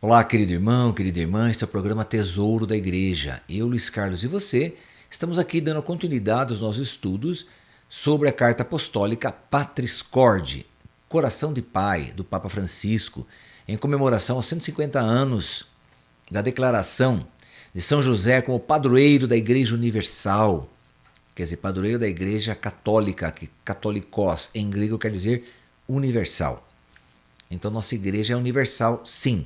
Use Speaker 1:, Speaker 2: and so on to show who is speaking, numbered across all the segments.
Speaker 1: Olá, querido irmão, querida irmã, este é o programa Tesouro da Igreja. Eu, Luiz Carlos, e você, estamos aqui dando continuidade aos nossos estudos sobre a carta apostólica Patris Corde, Coração de Pai, do Papa Francisco, em comemoração aos 150 anos da declaração de São José como padroeiro da Igreja Universal, quer dizer, padroeiro da Igreja Católica, que katolikos em grego quer dizer universal. Então, nossa igreja é universal, sim.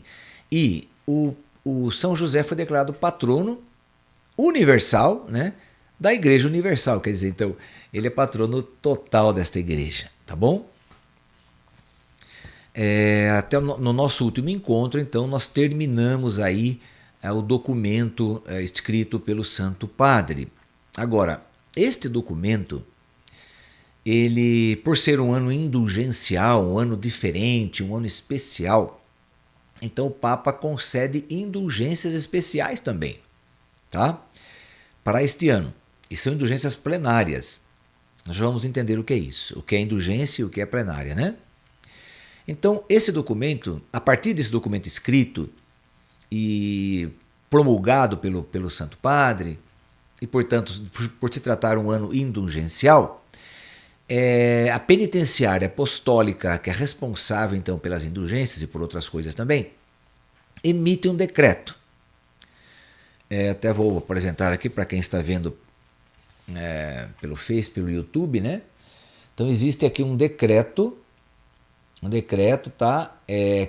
Speaker 1: E o São José foi declarado patrono universal, né, da Igreja Universal. Quer dizer, então, ele é patrono total desta igreja, tá bom? Até no nosso último encontro, então, nós terminamos aí o documento escrito pelo Santo Padre. Agora, este documento, ele, por ser um ano indulgencial, um ano diferente, um ano especial, então o Papa concede indulgências especiais também, tá? Para este ano. E são indulgências plenárias. Nós vamos entender o que é isso, o que é indulgência e o que é plenária, né? Então, esse documento, a partir desse documento escrito e promulgado pelo Santo Padre, e portanto, por se tratar um ano indulgencial, a penitenciária apostólica, que é responsável então pelas indulgências e por outras coisas também, emite um decreto. Até vou apresentar aqui para quem está vendo pelo Face, pelo YouTube, né? Então existe aqui um decreto, tá,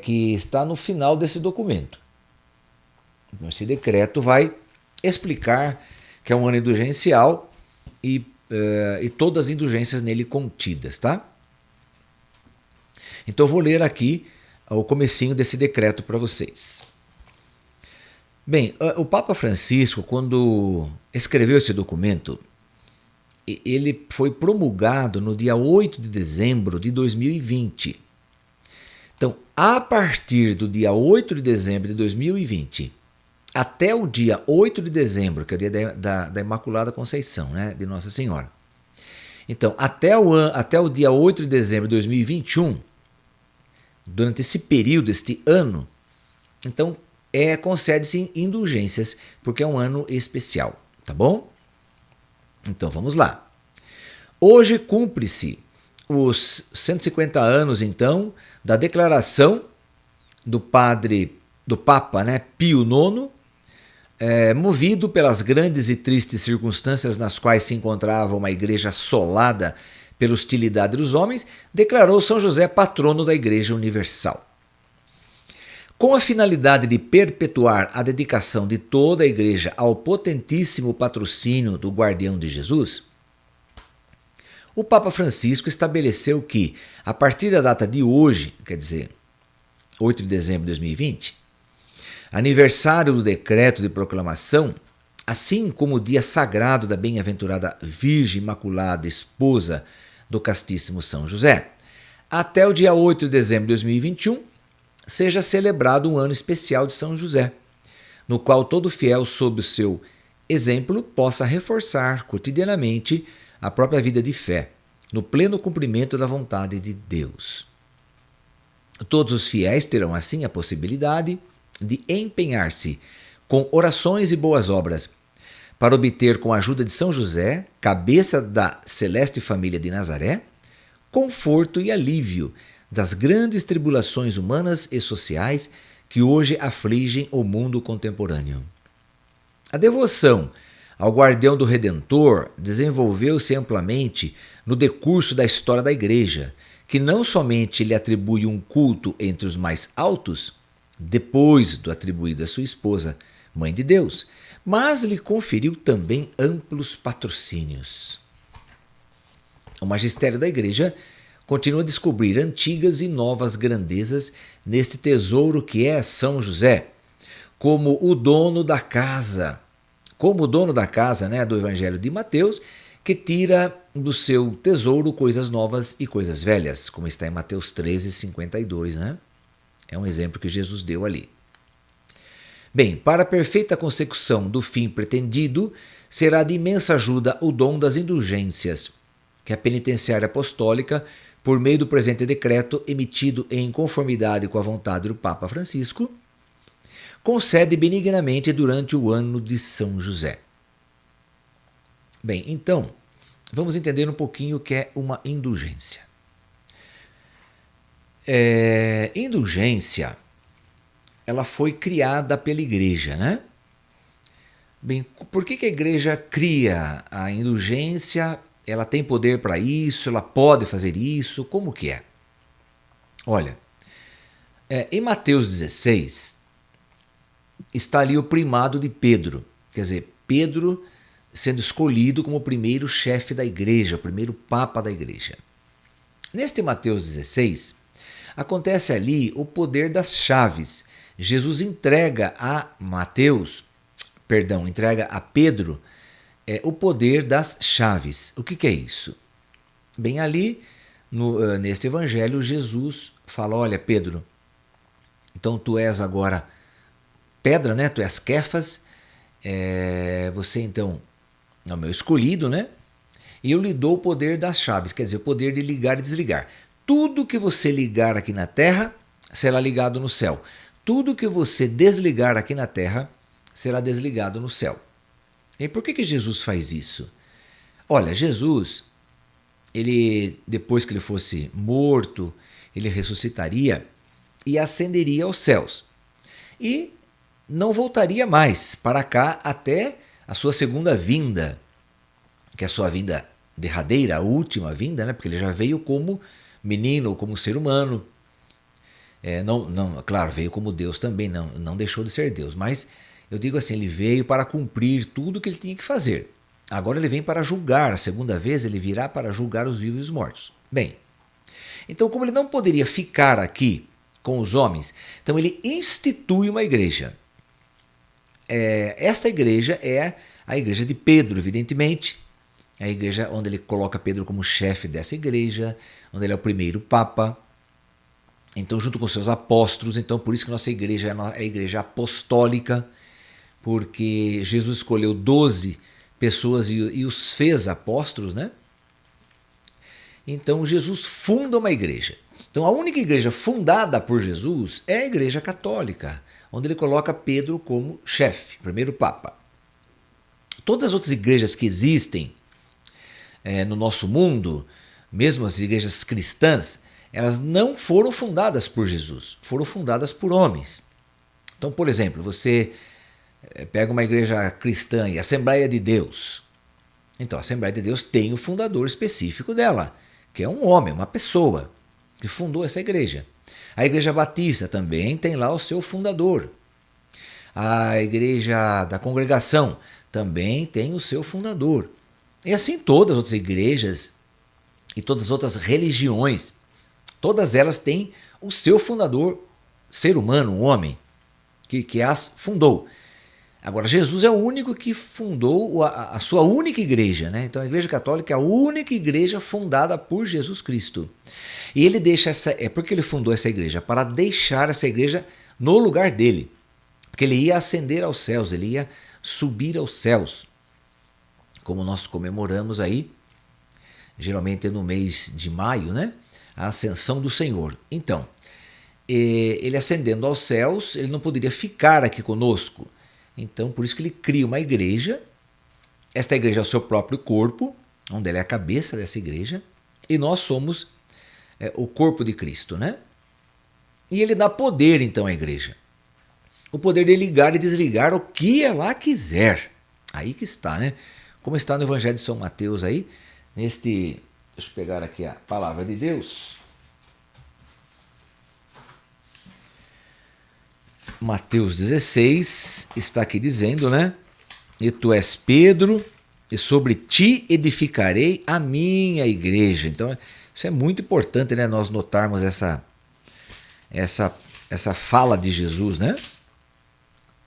Speaker 1: que está no final desse documento. Esse decreto vai explicar que é um ano indulgencial e todas as indulgências nele contidas, tá? Então eu vou ler aqui o comecinho desse decreto para vocês. Bem, o Papa Francisco, quando escreveu esse documento, ele foi promulgado no dia 8 de dezembro de 2020. Então, a partir do dia 8 de dezembro de 2020 até o dia 8 de dezembro, que é o dia da Imaculada Conceição, né, de Nossa Senhora. Então, até o dia 8 de dezembro de 2021, durante esse período, este ano, então concede-se indulgências, porque é um ano especial, tá bom? Então vamos lá. Hoje cumpre-se os 150 anos, então, da declaração do Papa, né, Pio IX, movido pelas grandes e tristes circunstâncias nas quais se encontrava uma igreja assolada pela hostilidade dos homens, declarou São José patrono da Igreja Universal. Com a finalidade de perpetuar a dedicação de toda a Igreja ao potentíssimo patrocínio do Guardião de Jesus, o Papa Francisco estabeleceu que, a partir da data de hoje, quer dizer, 8 de dezembro de 2020, aniversário do decreto de proclamação, assim como o dia sagrado da bem-aventurada Virgem Imaculada, esposa do castíssimo São José, até o dia 8 de dezembro de 2021, seja celebrado um ano especial de São José, no qual todo fiel, sob o seu exemplo, possa reforçar cotidianamente a própria vida de fé, no pleno cumprimento da vontade de Deus. Todos os fiéis terão assim a possibilidade de empenhar-se com orações e boas obras para obter, com a ajuda de São José, cabeça da celeste família de Nazaré, conforto e alívio das grandes tribulações humanas e sociais que hoje afligem o mundo contemporâneo. A devoção ao guardião do Redentor desenvolveu-se amplamente no decurso da história da Igreja, que não somente lhe atribui um culto entre os mais altos, depois do atribuído à sua esposa, Mãe de Deus, mas lhe conferiu também amplos patrocínios. O magistério da Igreja continua a descobrir antigas e novas grandezas neste tesouro que é São José, como o dono da casa, né, do Evangelho de Mateus, que tira do seu tesouro coisas novas e coisas velhas, como está em Mateus 13:52, né? É um exemplo que Jesus deu ali. Bem, para a perfeita consecução do fim pretendido, será de imensa ajuda o dom das indulgências, que a penitenciária apostólica, por meio do presente decreto emitido em conformidade com a vontade do Papa Francisco, concede benignamente durante o ano de São José. Bem, então, vamos entender um pouquinho o que é uma indulgência. Indulgência, ela foi criada pela igreja, né? Bem, por que a igreja cria a indulgência? Ela tem poder para isso? Ela pode fazer isso? Como que é? Olha, em Mateus 16 está ali o primado de Pedro. Quer dizer, Pedro sendo escolhido como o primeiro chefe da igreja, o primeiro papa da igreja. Neste Mateus 16, acontece ali o poder das chaves. Jesus entrega a entrega a Pedro o poder das chaves. O que é isso? Bem, ali, neste evangelho, Jesus fala, olha, Pedro, então tu és agora pedra, né? Tu és Kefas, você então é o meu escolhido, né? E eu lhe dou o poder das chaves, quer dizer, o poder de ligar e desligar. Tudo que você ligar aqui na terra será ligado no céu. Tudo que você desligar aqui na terra será desligado no céu. E por que Jesus faz isso? Olha, Jesus, ele depois que ele fosse morto, ele ressuscitaria e ascenderia aos céus. E não voltaria mais para cá até a sua segunda vinda, que é a sua vinda derradeira, a última vinda, né? Porque ele já veio como menino ou como ser humano. Claro, veio como Deus também, não deixou de ser Deus, mas eu digo assim, ele veio para cumprir tudo o que ele tinha que fazer. Agora ele vem para julgar, a segunda vez ele virá para julgar os vivos e os mortos. Bem, então como ele não poderia ficar aqui com os homens, então ele institui uma igreja. Esta igreja é a igreja de Pedro, evidentemente, é a igreja onde ele coloca Pedro como chefe dessa igreja, onde ele é o primeiro papa, então junto com seus apóstolos, então por isso que nossa igreja é a igreja apostólica, porque Jesus escolheu 12 pessoas e os fez apóstolos, né? Então Jesus funda uma igreja. Então a única igreja fundada por Jesus é a igreja católica, onde ele coloca Pedro como chefe, primeiro papa. Todas as outras igrejas que existem no nosso mundo, mesmo as igrejas cristãs, elas não foram fundadas por Jesus, foram fundadas por homens. Então, por exemplo, você pega uma igreja cristã e Assembleia de Deus. Então, a Assembleia de Deus tem o fundador específico dela, que é um homem, uma pessoa, que fundou essa igreja. A Igreja Batista também tem lá o seu fundador. A Igreja da Congregação também tem o seu fundador. E assim todas as outras igrejas e todas as outras religiões, todas elas têm o seu fundador, ser humano, um homem, que as fundou. Agora, Jesus é o único que fundou a sua única igreja, né? Então a Igreja Católica é a única igreja fundada por Jesus Cristo. E ele deixa por que ele fundou essa igreja? Para deixar essa igreja no lugar dele. Porque ele ia ascender aos céus, ele ia subir aos céus. Como nós comemoramos aí, geralmente no mês de maio, né? A ascensão do Senhor. Então, ele ascendendo aos céus, ele não poderia ficar aqui conosco. Então, por isso que ele cria uma igreja. Esta igreja é o seu próprio corpo, onde ele é a cabeça dessa igreja, e nós somos o corpo de Cristo, né? E ele dá poder, então, à igreja. O poder de ligar e desligar o que ela quiser. Aí que está, né? Como está no Evangelho de São Mateus aí, deixa eu pegar aqui a palavra de Deus. Mateus 16 está aqui dizendo, né? E tu és Pedro, e sobre ti edificarei a minha igreja. Então, isso é muito importante, né? Nós notarmos essa fala de Jesus, né?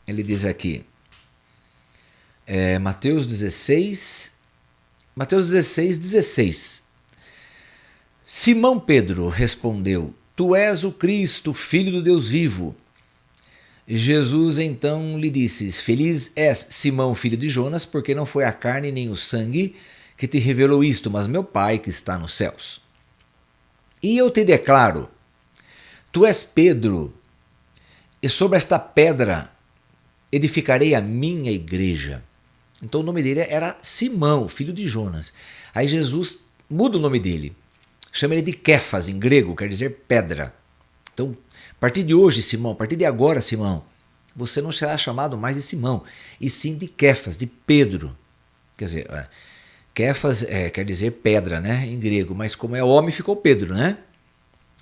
Speaker 1: Ele diz aqui, Mateus 16, 16. Simão Pedro respondeu, tu és o Cristo, filho do Deus vivo. Jesus então lhe disse, feliz és Simão, filho de Jonas, porque não foi a carne nem o sangue que te revelou isto, mas meu Pai que está nos céus. E eu te declaro, tu és Pedro, e sobre esta pedra edificarei a minha igreja. Então o nome dele era Simão, filho de Jonas. Aí Jesus muda o nome dele. Chama ele de Kéfas, em grego, quer dizer pedra. Então, a partir de hoje, Simão, a partir de agora, Simão, você não será chamado mais de Simão, e sim de Kéfas, de Pedro. Quer dizer, Kéfas quer dizer pedra, né, em grego, mas como é homem, ficou Pedro, né?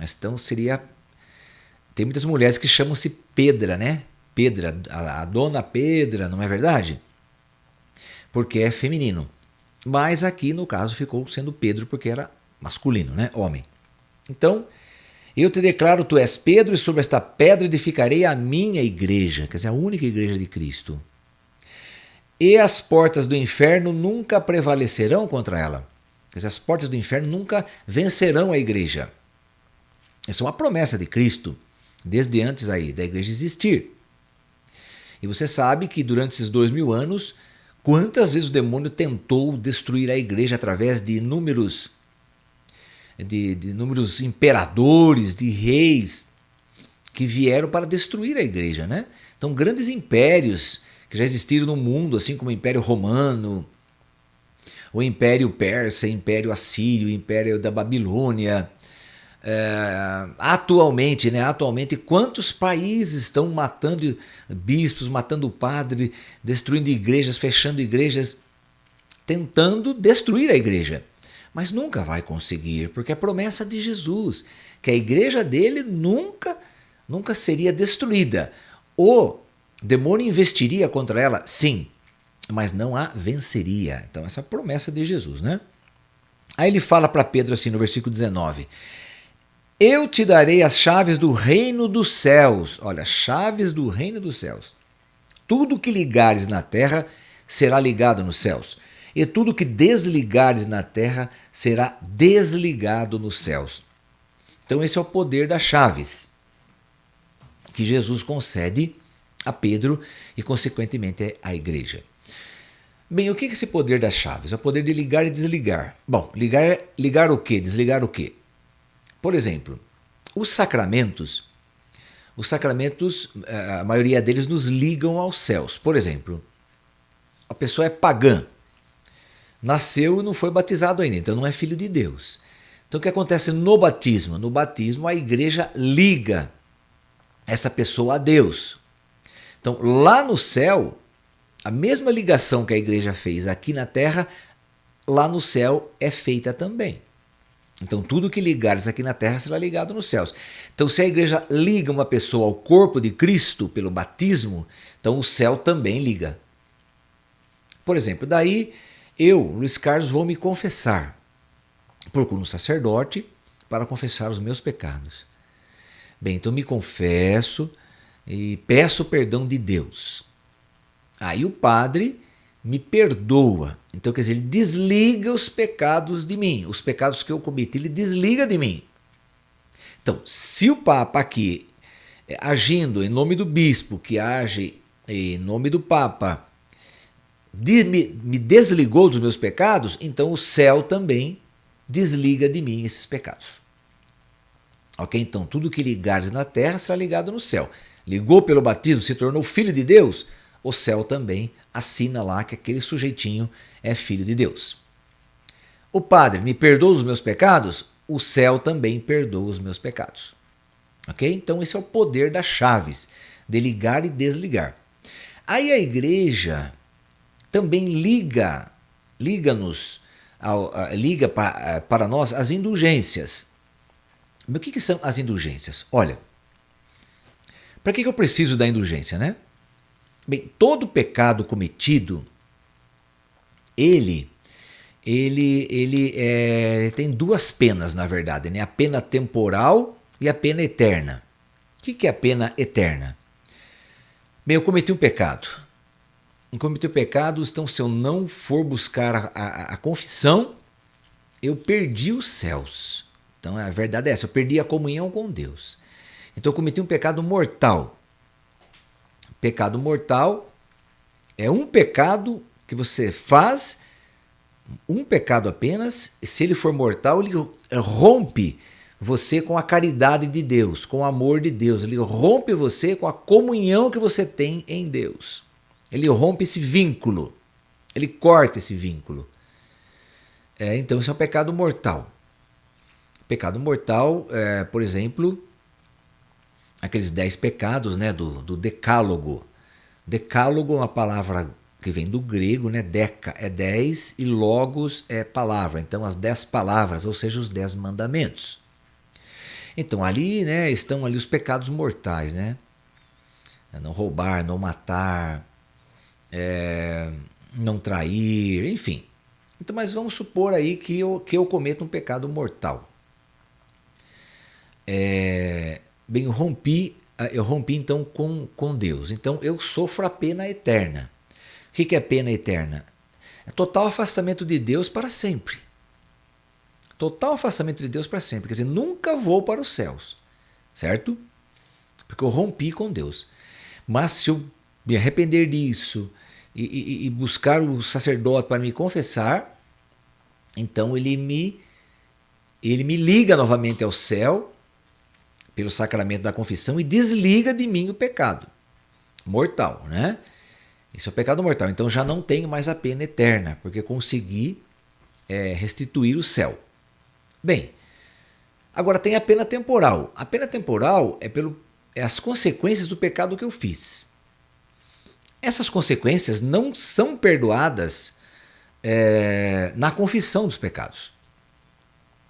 Speaker 1: Então seria... Tem muitas mulheres que chamam-se Pedra, né? Pedra, a dona Pedra, não é verdade? Porque é feminino. Mas aqui, no caso, ficou sendo Pedro porque era masculino, né? Homem. Então, eu te declaro, tu és Pedro, e sobre esta pedra edificarei a minha igreja, quer dizer, a única igreja de Cristo. E as portas do inferno nunca prevalecerão contra ela. Quer dizer, as portas do inferno nunca vencerão a igreja. Essa é uma promessa de Cristo, desde antes aí da igreja existir. E você sabe que durante esses 2000 anos, quantas vezes o demônio tentou destruir a igreja através de inúmeros imperadores, de reis, que vieram para destruir a igreja, né? Então, grandes impérios que já existiram no mundo, assim como o Império Romano, o Império Persa, o Império Assírio, o Império da Babilônia. Atualmente, quantos países estão matando bispos, matando padres, destruindo igrejas, fechando igrejas, tentando destruir a igreja. Mas nunca vai conseguir, porque é promessa de Jesus, que a igreja dele nunca seria destruída. O demônio investiria contra ela, sim, mas não a venceria. Então essa é a promessa de Jesus, né? Aí ele fala para Pedro assim no versículo 19: eu te darei as chaves do reino dos céus. Olha, chaves do reino dos céus. Tudo que ligares na terra será ligado nos céus, e tudo que desligares na terra será desligado nos céus. Então esse é o poder das chaves que Jesus concede a Pedro e consequentemente à igreja. Bem, o que é esse poder das chaves? É o poder de ligar e desligar. Bom, ligar o quê? Desligar o quê? Por exemplo, os sacramentos, a maioria deles nos ligam aos céus. Por exemplo, a pessoa é pagã, nasceu e não foi batizado ainda, então não é filho de Deus. Então o que acontece no batismo? No batismo a igreja liga essa pessoa a Deus. Então lá no céu, a mesma ligação que a igreja fez aqui na terra, lá no céu é feita também. Então tudo que ligares aqui na terra será ligado nos céus. Então se a igreja liga uma pessoa ao corpo de Cristo pelo batismo, então o céu também liga. Por exemplo, daí eu, Luiz Carlos, vou me confessar. Procuro um sacerdote para confessar os meus pecados. Bem, então me confesso e peço perdão de Deus. Aí o padre me perdoa. Então, quer dizer, ele desliga os pecados de mim. Os pecados que eu cometi, ele desliga de mim. Então, se o Papa aqui, agindo em nome do bispo, que age em nome do Papa, me desligou dos meus pecados, então o céu também desliga de mim esses pecados. Ok? Então, tudo que ligares na terra será ligado no céu. Ligou pelo batismo, se tornou filho de Deus, o céu também assina lá que aquele sujeitinho é filho de Deus. O padre me perdoa os meus pecados, o céu também perdoa os meus pecados. Ok? Então esse é o poder das chaves, de ligar e desligar. Aí a igreja também liga para nós as indulgências. Mas o que são as indulgências? Olha, para que eu preciso da indulgência, né? Bem, todo pecado cometido, ele tem duas penas, na verdade, né? A pena temporal e a pena eterna. O que é a pena eterna? Bem, eu cometi um pecado. Então se eu não for buscar a confissão, eu perdi os céus. Então a verdade é essa, eu perdi a comunhão com Deus. Então eu cometi um pecado mortal. Pecado mortal é um pecado que você faz, um pecado apenas, e se ele for mortal, ele rompe você com a caridade de Deus, com o amor de Deus. Ele rompe você com a comunhão que você tem em Deus. Ele rompe esse vínculo. Ele corta esse vínculo. Então isso é um pecado mortal. Pecado mortal, por exemplo, aqueles 10 pecados, né, do decálogo. Decálogo é uma palavra que vem do grego, né? Deca é 10 e logos é palavra. Então as 10 palavras, ou seja, os 10 mandamentos. Então ali, né, estão ali os pecados mortais, né? Não roubar, não matar, não trair, enfim. Então, mas vamos supor aí que eu cometo um pecado mortal. Bem, eu rompi então com Deus. Então eu sofro a pena eterna. O que é pena eterna? É total afastamento de Deus para sempre. Total afastamento de Deus para sempre. Quer dizer, nunca vou para os céus. Certo? Porque eu rompi com Deus. Mas se eu me arrepender disso e buscar o sacerdote para me confessar, então ele me liga novamente ao céu pelo sacramento da confissão e desliga de mim o pecado mortal, né? Esse é o pecado mortal. Então já não tenho mais a pena eterna, porque consegui restituir o céu. Bem, agora tem a pena temporal. A pena temporal é as consequências do pecado que eu fiz. Essas consequências não são perdoadas na confissão dos pecados.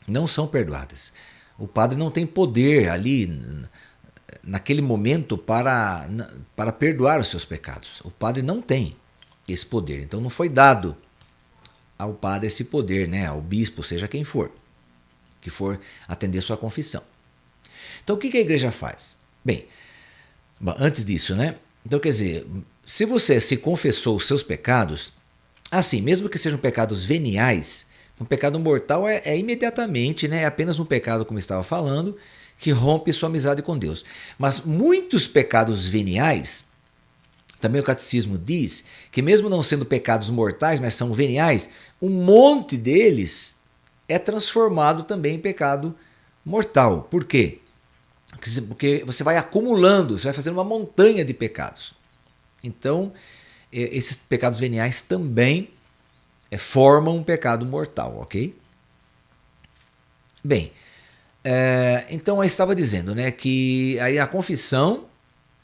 Speaker 1: Não são perdoadas. O padre não tem poder ali, naquele momento, para perdoar os seus pecados. O padre não tem esse poder. Então não foi dado ao padre esse poder, né? Ao bispo, seja quem for, que for atender sua confissão. Então o que a igreja faz? Bem, antes disso, né? Então quer dizer, se você se confessou os seus pecados, assim, mesmo que sejam pecados veniais, um pecado mortal é imediatamente, né? É apenas um pecado, como eu estava falando, que rompe sua amizade com Deus. Mas muitos pecados veniais, também o catecismo diz que mesmo não sendo pecados mortais, mas são veniais, um monte deles é transformado também em pecado mortal. Por quê? Porque você vai acumulando, você vai fazendo uma montanha de pecados. Então, esses pecados veniais também formam um pecado mortal, ok? Bem, então eu estava dizendo, né, que aí a confissão,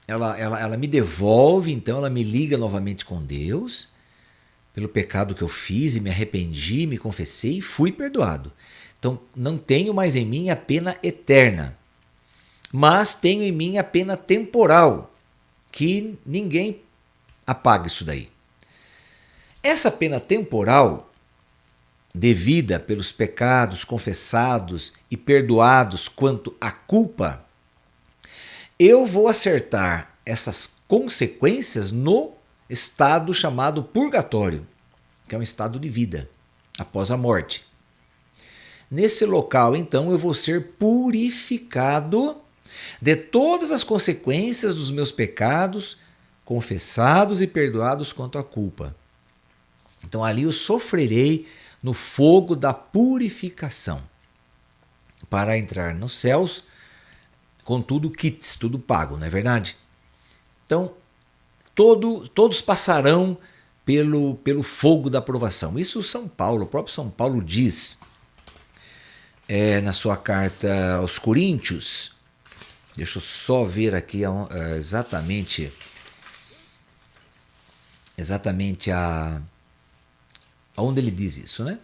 Speaker 1: ela me devolve, então ela me liga novamente com Deus, pelo pecado que eu fiz e me arrependi, me confessei e fui perdoado. Então não tenho mais em mim a pena eterna, mas tenho em mim a pena temporal, que ninguém apaga isso daí. Essa pena temporal, devida pelos pecados confessados e perdoados quanto à culpa, eu vou acertar essas consequências no estado chamado purgatório, que é um estado de vida após a morte. Nesse local, então, eu vou ser purificado de todas as consequências dos meus pecados confessados e perdoados quanto à culpa. Então ali eu sofrerei no fogo da purificação para entrar nos céus com tudo quites, tudo pago, não é verdade? Então todos passarão pelo fogo da provação. Isso o próprio São Paulo diz na sua carta aos Coríntios. Deixa eu só ver aqui exatamente onde ele diz isso, né?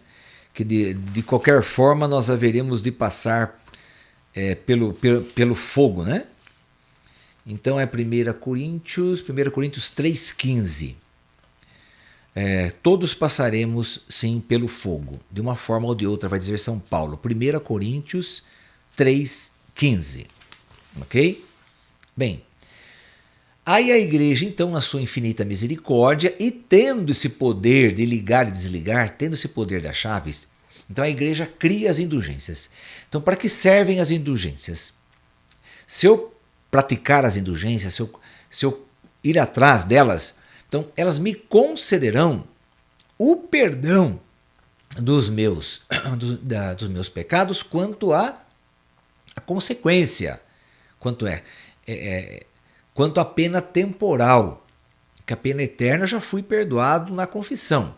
Speaker 1: Que de qualquer forma nós haveremos de passar pelo fogo, né? Então é 1 Coríntios 3,15. Todos passaremos sim pelo fogo, de uma forma ou de outra, vai dizer São Paulo. 1 Coríntios 3,15. Ok? Bem, aí a igreja, então, na sua infinita misericórdia, e tendo esse poder de ligar e desligar, tendo esse poder das chaves, então a igreja cria as indulgências. Então, para que servem as indulgências? Se eu praticar as indulgências, se eu ir atrás delas, então elas me concederão o perdão dos meus pecados quanto à a consequência, quanto quanto à pena temporal, que a pena eterna eu já fui perdoado na confissão.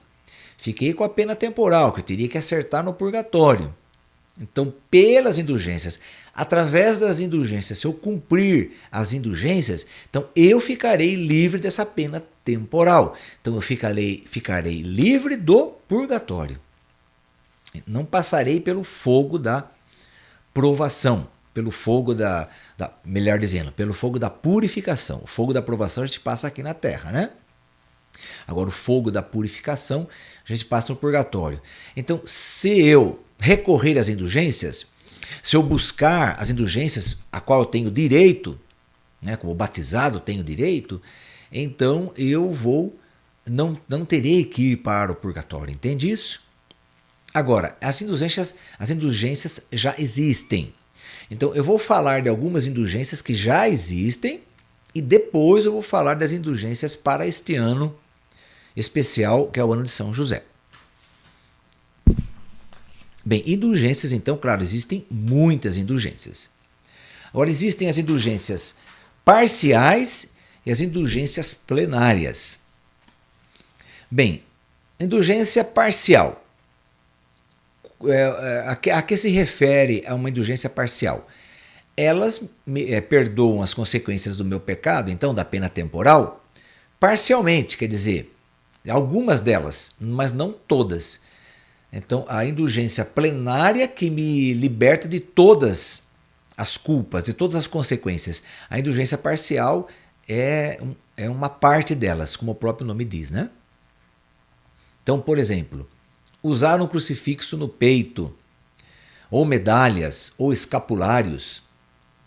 Speaker 1: Fiquei com a pena temporal, que eu teria que acertar no purgatório. Então, pelas indulgências, através das indulgências, se eu cumprir as indulgências, então eu ficarei livre dessa pena temporal. Então eu ficarei livre do purgatório. Não passarei pelo fogo da provação, pelo fogo melhor dizendo, pelo fogo da purificação. O fogo da provação a gente passa aqui na Terra, né? Agora o fogo da purificação a gente passa no purgatório. Então, se eu recorrer às indulgências, se eu buscar as indulgências a qual eu tenho direito, né, como batizado tenho direito, então eu não terei que ir para o purgatório, entende isso? Agora, as indulgências já existem. Então eu vou falar de algumas indulgências que já existem e depois eu vou falar das indulgências para este ano especial, que é o ano de São José. Bem, indulgências, então, claro, existem muitas indulgências. Agora, existem as indulgências parciais e as indulgências plenárias. Bem, indulgência parcial. A que se refere a uma indulgência parcial? Elas perdoam as consequências do meu pecado, então, da pena temporal, parcialmente, quer dizer, algumas delas, mas não todas. Então, a indulgência plenária que me liberta de todas as culpas, de todas as consequências. A indulgência parcial é uma parte delas, como o próprio nome diz, né? Então, por exemplo, usar um crucifixo no peito, ou medalhas, ou escapulários,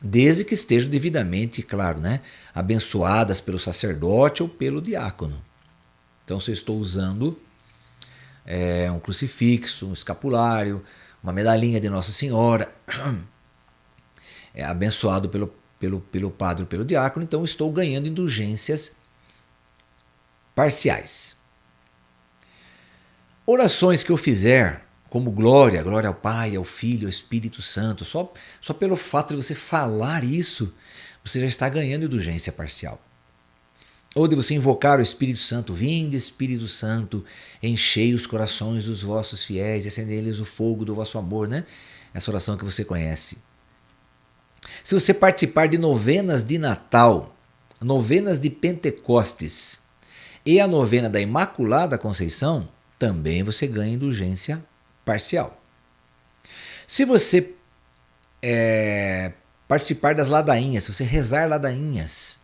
Speaker 1: desde que estejam devidamente, claro, né, abençoadas pelo sacerdote ou pelo diácono. Então, se eu estou usando um crucifixo, um escapulário, uma medalhinha de Nossa Senhora, abençoado pelo padre ou pelo diácono, então estou ganhando indulgências parciais. Orações que eu fizer, como glória ao Pai, ao Filho, ao Espírito Santo, só pelo fato de você falar isso, você já está ganhando indulgência parcial. Ou de você invocar o Espírito Santo, vinde Espírito Santo, enchei os corações dos vossos fiéis, e acendei-lhes o fogo do vosso amor, né? Essa oração que você conhece. Se você participar de novenas de Natal, novenas de Pentecostes e a novena da Imaculada Conceição, também você ganha indulgência parcial. Se você participar das ladainhas, se você rezar ladainhas,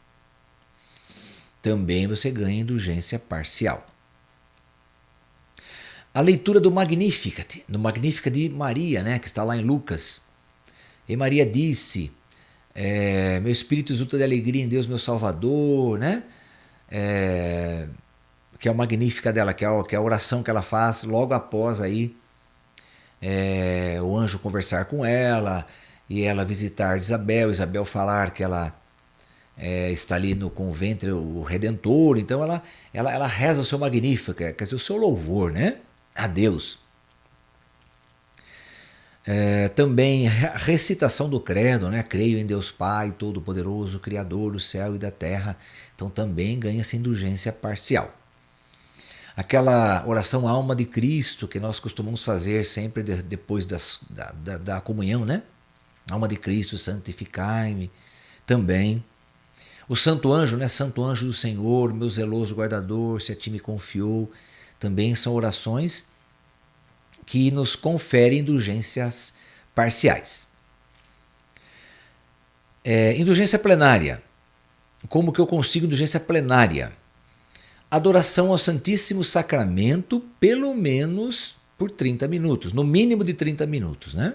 Speaker 1: também você ganha indulgência parcial. A leitura do Magnificat de Maria, né, que está lá em Lucas. E Maria disse, meu espírito exulta de alegria em Deus, meu Salvador, né? Que é o Magnificat dela, que é a oração que ela faz logo após aí o anjo conversar com ela e ela visitar Isabel falar que ela está ali com o ventre o Redentor, então ela reza o seu Magnificat, quer dizer, o seu louvor, né, a Deus. Também a recitação do credo, né, creio em Deus Pai Todo-Poderoso, Criador do céu e da terra, então também ganha-se indulgência parcial. Aquela oração Alma de Cristo que nós costumamos fazer sempre depois da comunhão, né? Alma de Cristo, santificai-me, também. O Santo Anjo, né? Santo Anjo do Senhor, meu zeloso guardador, se a ti me confiou, também são orações que nos conferem indulgências parciais. Indulgência plenária. Como que eu consigo indulgência plenária? Adoração ao Santíssimo Sacramento, pelo menos por 30 minutos, no mínimo de 30 minutos, né?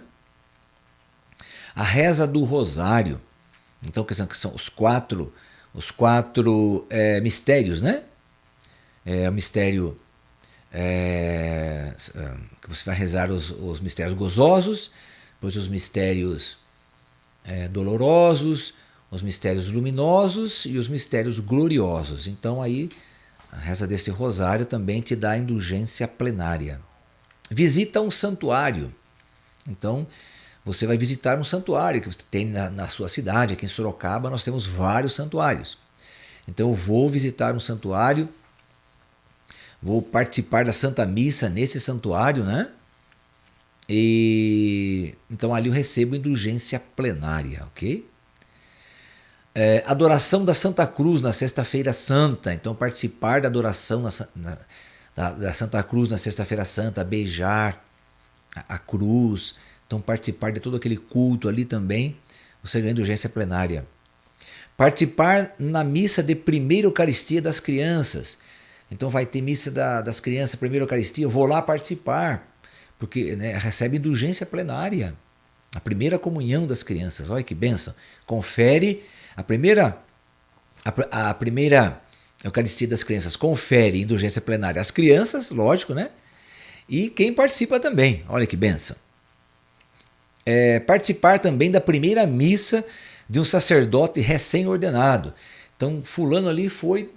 Speaker 1: A reza do Rosário, então que são os quatro mistérios, né? O mistério que você vai rezar os mistérios gozosos, depois os mistérios dolorosos, os mistérios luminosos e os mistérios gloriosos. Então aí a reza desse rosário também te dá indulgência plenária. Visita um santuário. Então você vai visitar um santuário que você tem na sua cidade. Aqui em Sorocaba nós temos vários santuários. Então eu vou visitar um santuário, vou participar da Santa Missa nesse santuário, né? E então ali eu recebo indulgência plenária, ok? Adoração da Santa Cruz na Sexta-feira Santa. Então participar da adoração da Santa Cruz na Sexta-feira Santa, beijar a cruz, então participar de todo aquele culto ali também, você ganha indulgência plenária. Participar na missa de primeira Eucaristia das crianças. Então vai ter missa das crianças, primeira Eucaristia, eu vou lá participar, porque né, recebe indulgência plenária. A primeira comunhão das crianças, olha que bênção. Confere a primeira Eucaristia das crianças, confere indulgência plenária às crianças, lógico, né? E quem participa também, olha que bênção. Participar também da primeira missa de um sacerdote recém-ordenado. Então, fulano ali foi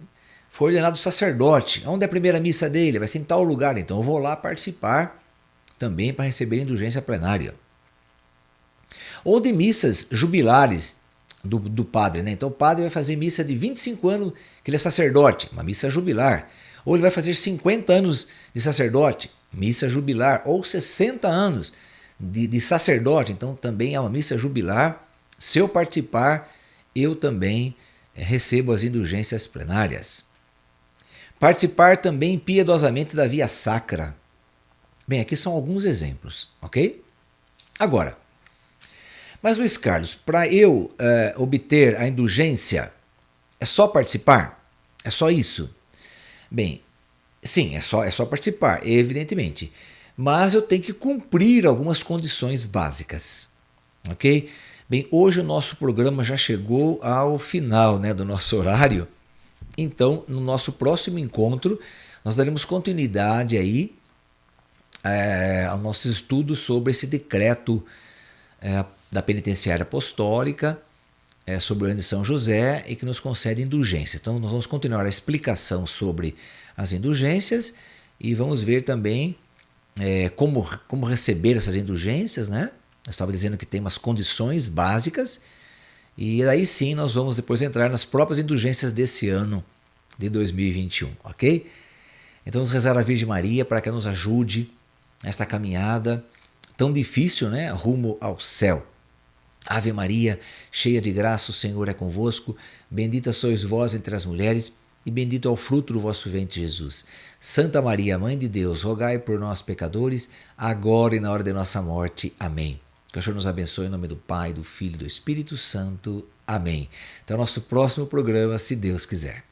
Speaker 1: ordenado sacerdote. Onde é a primeira missa dele? Vai ser em tal lugar. Então, eu vou lá participar também para receber indulgência plenária. Ou de missas jubilares do padre, né? Então, o padre vai fazer missa de 25 anos que ele é sacerdote, uma missa jubilar. Ou ele vai fazer 50 anos de sacerdote, missa jubilar. Ou 60 anos de sacerdote, então também é uma missa jubilar. Se eu participar, eu também recebo as indulgências plenárias. Participar também piedosamente da via sacra. Bem, aqui são alguns exemplos, ok? Agora, mas Luiz Carlos, para eu obter a indulgência, é só participar? É só isso? Bem, sim, é só participar, evidentemente. Mas eu tenho que cumprir algumas condições básicas, ok? Bem, hoje o nosso programa já chegou ao final, né, do nosso horário. Então, no nosso próximo encontro, nós daremos continuidade aí ao nosso estudo sobre esse decreto da penitenciária apostólica sobre o ano de São José e que nos concede indulgência. Então, nós vamos continuar a explicação sobre as indulgências e vamos ver também como receber essas indulgências, né? Eu estava dizendo que tem umas condições básicas e aí sim nós vamos depois entrar nas próprias indulgências desse ano de 2021, ok? Então vamos rezar a Virgem Maria para que ela nos ajude nesta caminhada tão difícil, né? Rumo ao céu. Ave Maria, cheia de graça, o Senhor é convosco, bendita sois vós entre as mulheres e bendito é o fruto do vosso ventre, Jesus. Santa Maria, Mãe de Deus, rogai por nós, pecadores, agora e na hora de nossa morte. Amém. Que o Senhor nos abençoe em nome do Pai, do Filho e do Espírito Santo. Amém. Até o nosso próximo programa, se Deus quiser.